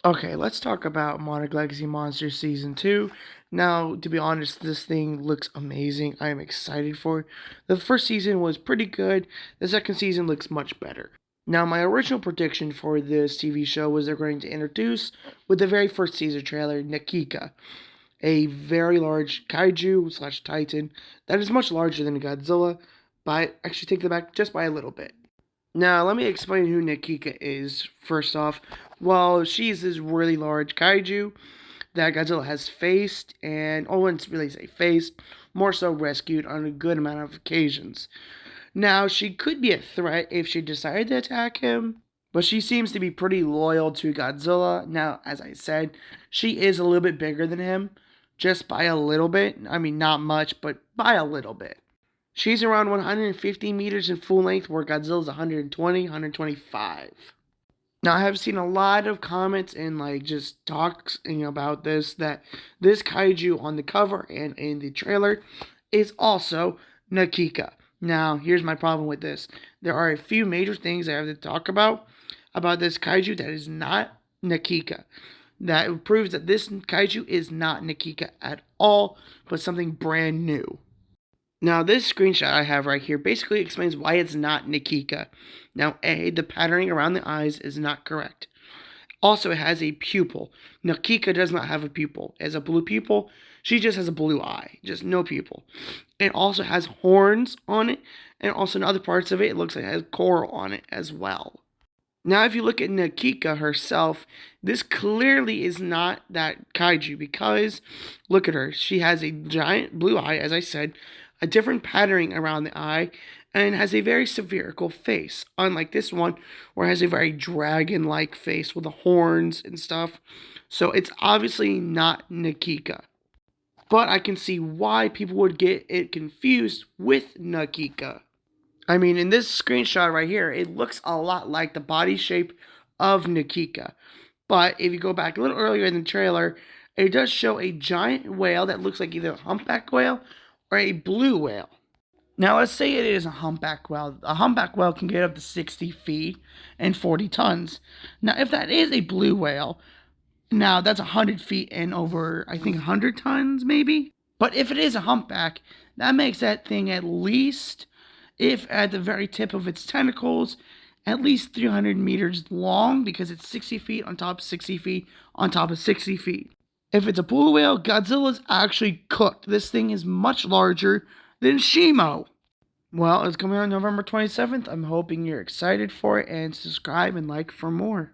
Okay, let's talk about Monarch Legacy Monsters Season 2. Now, to be honest, this thing looks amazing. I am excited for it. The first season was pretty good. The second season looks much better. Now, my original prediction for this TV show was they're going to introduce, with the very first teaser trailer, Nakika, a very large kaiju slash titan that is much larger than Godzilla, but actually take that back just by a little bit. Now, let me explain who Nakika is. First off, well, she's this really large kaiju that Godzilla has faced, and I wouldn't really say faced, more so rescued on a good amount of occasions. Now, she could be a threat if she decided to attack him, but she seems to be pretty loyal to Godzilla. Now, as I said, she is a little bit bigger than him, just by a little bit. I mean, not much, but by a little bit. She's around 150 meters in full length, where Godzilla's 120, 125. Now, I have seen a lot of comments and like just talks about this that this kaiju on the cover and in the trailer is also Nakika. Now, here's my problem with this. There are a few major things I have to talk about this kaiju that is not Nakika. That proves that this kaiju is not Nakika at all, but something brand new. Now, this screenshot I have right here basically explains why it's not Nikika. Now, A, the patterning around the eyes is not correct. Also, it has a pupil. Nikika does not have a pupil. It has a blue pupil. She just has a blue eye, just no pupil. It also has horns on it, and also in other parts of it, it looks like it has coral on it as well. Now, if you look at Nakika herself, this clearly is not that kaiju because look at her. She has a giant blue eye, as I said, a different patterning around the eye, and has a very spherical face, unlike this one, where it has a very dragon like face with the horns and stuff. So it's obviously not Nakika. But I can see why people would get it confused with Nakika. I mean, in this screenshot right here, it looks a lot like the body shape of Nakika. But if you go back a little earlier in the trailer, it does show a giant whale that looks like either a humpback whale or a blue whale. Now, let's say it is a humpback whale. A humpback whale can get up to 60 feet and 40 tons. Now, if that is a blue whale, now that's 100 feet and over, I think, 100 tons maybe. But if it is a humpback, that makes that thing at least, if at the very tip of its tentacles, at least 300 meters long because it's 60 feet on top of 60 feet on top of 60 feet. If it's a blue whale, Godzilla's actually cooked. This thing is much larger than Shimo. Well, it's coming out November 27th. I'm hoping you're excited for it and subscribe and like for more.